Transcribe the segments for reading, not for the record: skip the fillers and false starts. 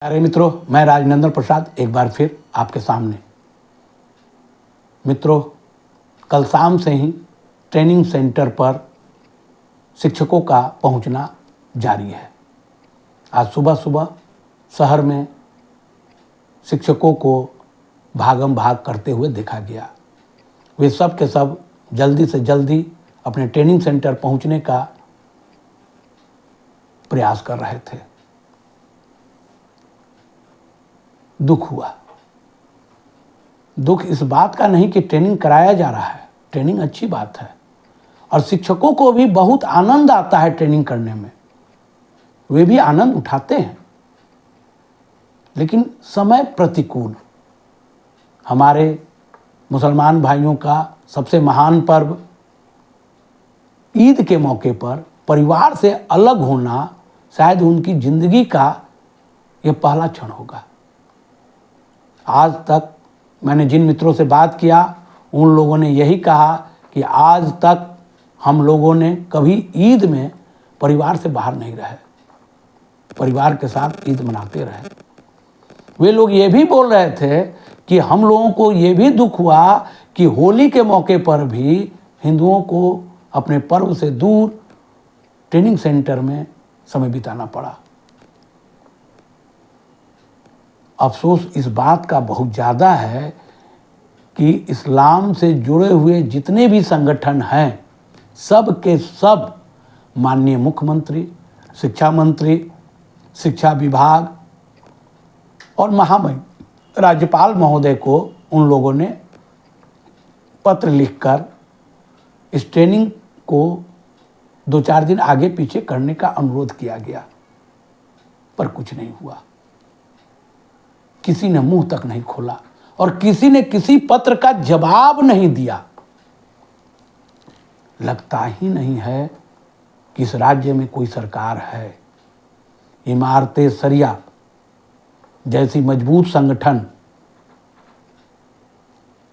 अरे मित्रों, मैं राजनंदन प्रसाद एक बार फिर आपके सामने। मित्रों, कल शाम से ही ट्रेनिंग सेंटर पर शिक्षकों का पहुंचना जारी है। आज सुबह सुबह शहर में शिक्षकों को भागम भाग करते हुए देखा गया। वे सब के सब जल्दी से जल्दी अपने ट्रेनिंग सेंटर पहुंचने का प्रयास कर रहे थे। दुख हुआ। दुख इस बात का नहीं कि ट्रेनिंग कराया जा रहा है, ट्रेनिंग अच्छी बात है और शिक्षकों को भी बहुत आनंद आता है ट्रेनिंग करने में, वे भी आनंद उठाते हैं। लेकिन समय प्रतिकूल। हमारे मुसलमान भाइयों का सबसे महान पर्व ईद के मौके पर परिवार से अलग होना शायद उनकी जिंदगी का यह पहला क्षण होगा। आज तक मैंने जिन मित्रों से बात किया उन लोगों ने यही कहा कि आज तक हम लोगों ने कभी ईद में परिवार से बाहर नहीं रहे, परिवार के साथ ईद मनाते रहे। वे लोग ये भी बोल रहे थे कि हम लोगों को ये भी दुख हुआ कि होली के मौके पर भी हिंदुओं को अपने पर्व से दूर ट्रेनिंग सेंटर में समय बिताना पड़ा। अफसोस इस बात का बहुत ज़्यादा है कि इस्लाम से जुड़े हुए जितने भी संगठन हैं, सब के सब माननीय मुख्यमंत्री, शिक्षा मंत्री, शिक्षा विभाग और महामहिम राज्यपाल महोदय को उन लोगों ने पत्र लिखकर इस ट्रेनिंग को 2-4 दिन आगे पीछे करने का अनुरोध किया गया, पर कुछ नहीं हुआ। किसी ने मुंह तक नहीं खोला और किसी ने किसी पत्र का जवाब नहीं दिया। लगता ही नहीं है कि इस राज्य में कोई सरकार है। इमारते सरिया जैसी मजबूत संगठन,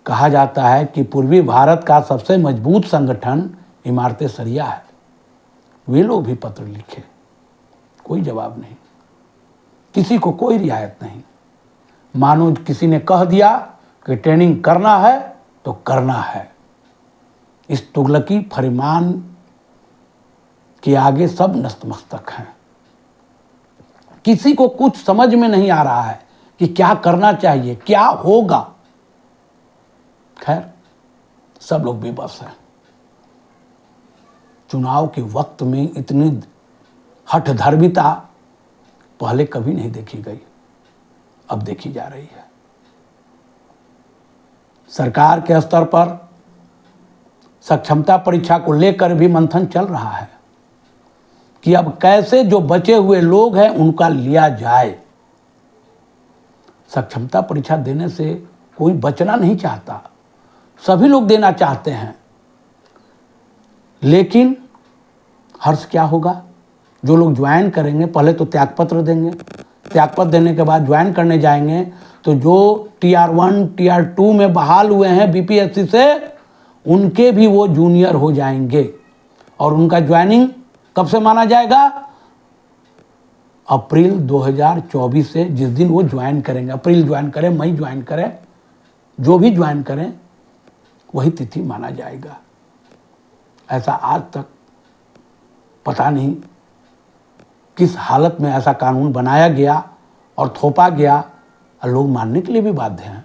कहा जाता है कि पूर्वी भारत का सबसे मजबूत संगठन इमारते सरिया है, वे लोग भी पत्र लिखे, कोई जवाब नहीं, किसी को कोई रियायत नहीं। मानो किसी ने कह दिया कि ट्रेनिंग करना है तो करना है। इस तुगलकी फरमान के आगे सब नतमस्तक हैं। किसी को कुछ समझ में नहीं आ रहा है कि क्या करना चाहिए, क्या होगा। खैर, सब लोग बेबस हैं। चुनाव के वक्त में इतनी हठधर्मिता पहले कभी नहीं देखी गई, अब देखी जा रही है। सरकार के स्तर पर सक्षमता परीक्षा को लेकर भी मंथन चल रहा है कि अब कैसे जो बचे हुए लोग हैं उनका लिया जाए। सक्षमता परीक्षा देने से कोई बचना नहीं चाहता, सभी लोग देना चाहते हैं। लेकिन हर्ष क्या होगा? जो लोग ज्वाइन करेंगे पहले तो त्यागपत्र देंगे, त्यागपत्र देने के बाद ज्वाइन करने जाएंगे तो जो टीआर 1 टीआर 2 में बहाल हुए हैं बीपीएससी से, उनके भी वो जूनियर हो जाएंगे और उनका ज्वाइनिंग कब से माना जाएगा? अप्रैल 2024 से, जिस दिन वो ज्वाइन करेंगे। अप्रैल ज्वाइन करें, मई ज्वाइन करें, जो भी ज्वाइन करें वही तिथि माना जाएगा। ऐसा आज तक पता नहीं किस हालत में ऐसा कानून बनाया गया और थोपा गया और लोग मानने के लिए भी बाध्य हैं।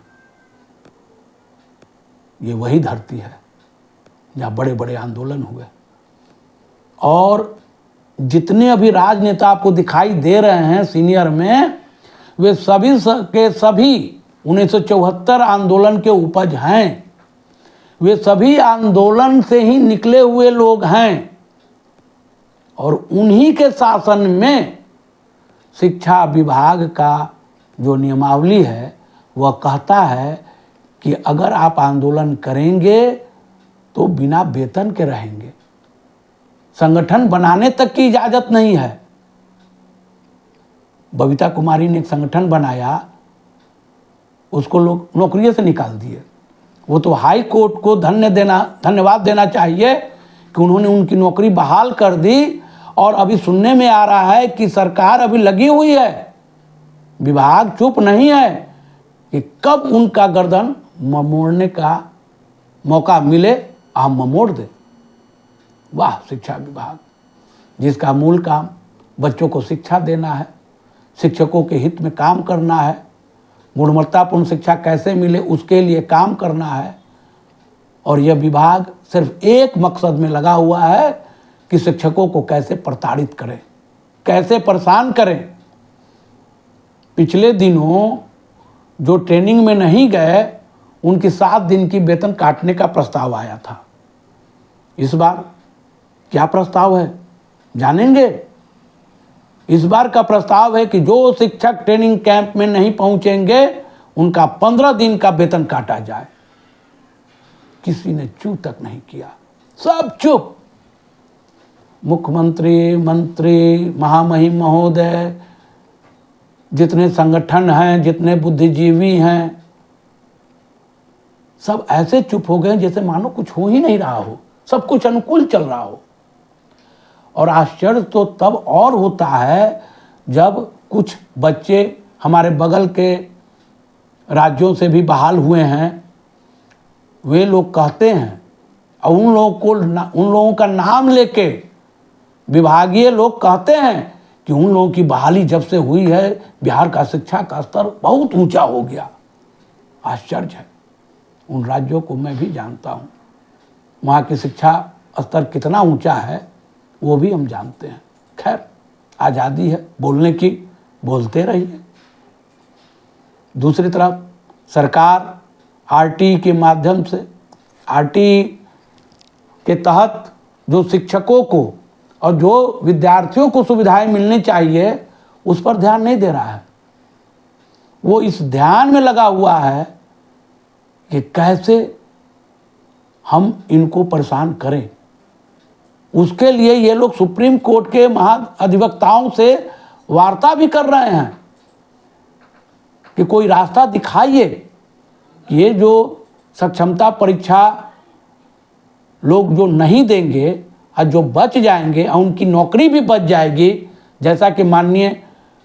ये वही धरती है जहाँ बड़े बड़े आंदोलन हुए और जितने अभी राजनेता आपको दिखाई दे रहे हैं सीनियर में, वे सभी के सभी 1974 आंदोलन के उपज हैं। वे सभी आंदोलन से ही निकले हुए लोग हैं और उन्हीं के शासन में शिक्षा विभाग का जो नियमावली है वह कहता है कि अगर आप आंदोलन करेंगे तो बिना वेतन के रहेंगे, संगठन बनाने तक की इजाजत नहीं है। बबीता कुमारी ने एक संगठन बनाया, उसको लोग नौकरी से निकाल दिए। वो तो हाई कोर्ट को धन्यवाद देना चाहिए कि उन्होंने उनकी नौकरी बहाल कर दी। और अभी सुनने में आ रहा है कि सरकार अभी लगी हुई है विभाग चुप नहीं है कि कब उनका गर्दन मोड़ने का मौका मिले हम मोड़ दें। वाह शिक्षा विभाग, जिसका मूल काम बच्चों को शिक्षा देना है, शिक्षकों के हित में काम करना है, गुणवत्तापूर्ण शिक्षा कैसे मिले उसके लिए काम करना है। और यह विभाग सिर्फ एक मकसद में लगा हुआ है कि शिक्षकों को कैसे प्रताड़ित करें, कैसे परेशान करें। पिछले दिनों जो ट्रेनिंग में नहीं गए उनकी 7 दिन की वेतन काटने का प्रस्ताव आया था। इस बार क्या प्रस्ताव है जानेंगे। इस बार का प्रस्ताव है कि जो शिक्षक ट्रेनिंग कैंप में नहीं पहुंचेंगे उनका 15 दिन का वेतन काटा जाए। किसी ने चू तक नहीं किया, सब चुप। मुख्यमंत्री, मंत्री, महामहिम महोदय, जितने संगठन हैं, जितने बुद्धिजीवी हैं, सब ऐसे चुप हो गए जैसे मानो कुछ हो ही नहीं रहा हो, सब कुछ अनुकूल चल रहा हो। और आश्चर्य तो तब और होता है जब कुछ बच्चे हमारे बगल के राज्यों से भी बहाल हुए हैं, वे लोग कहते हैं और उन लोगों का नाम लेके विभागीय लोग कहते हैं कि उन लोगों की बहाली जब से हुई है बिहार का शिक्षा का स्तर बहुत ऊंचा हो गया। आश्चर्य है। उन राज्यों को मैं भी जानता हूँ, वहाँ की शिक्षा स्तर कितना ऊंचा है वो भी हम जानते हैं। खैर, आज़ादी है बोलने की, बोलते रहिए। दूसरी तरफ सरकार आरटी के माध्यम से, आरटी के तहत जो शिक्षकों को और जो विद्यार्थियों को सुविधाएं मिलनी चाहिए उस पर ध्यान नहीं दे रहा है। वो इस ध्यान में लगा हुआ है कि कैसे हम इनको परेशान करें। उसके लिए ये लोग सुप्रीम कोर्ट के महाधिवक्ताओं से वार्ता भी कर रहे हैं कि कोई रास्ता दिखाइए कि ये जो सक्षमता परीक्षा लोग जो नहीं देंगे और जो बच जाएंगे और उनकी नौकरी भी बच जाएगी, जैसा कि माननीय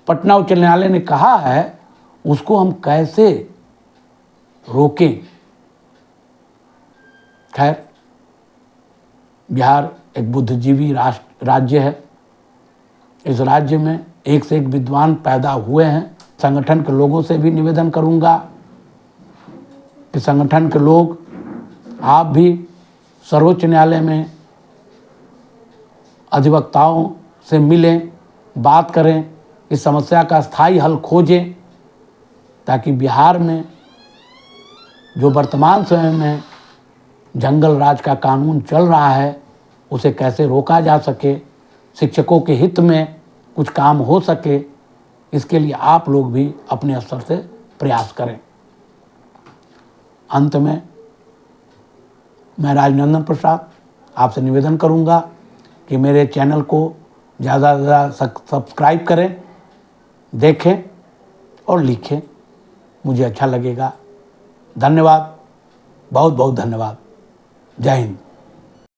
पटना उच्च न्यायालय ने कहा है, उसको हम कैसे रोकें। खैर, बिहार एक बुद्धिजीवी राज्य है। इस राज्य में एक से एक विद्वान पैदा हुए हैं। संगठन के लोगों से भी निवेदन करूंगा कि संगठन के लोग आप भी सर्वोच्च न्यायालय में अधिवक्ताओं से मिलें, बात करें, इस समस्या का स्थायी हल खोजें, ताकि बिहार में जो वर्तमान समय में जंगल राज का कानून चल रहा है उसे कैसे रोका जा सके, शिक्षकों के हित में कुछ काम हो सके। इसके लिए आप लोग भी अपने स्तर से प्रयास करें। अंत में मैं राजनंदन प्रसाद आपसे निवेदन करूंगा कि मेरे चैनल को ज़्यादा से ज़्यादा सब्सक्राइब करें, देखें और लिखें, मुझे अच्छा लगेगा। धन्यवाद, बहुत बहुत धन्यवाद। जय हिंद।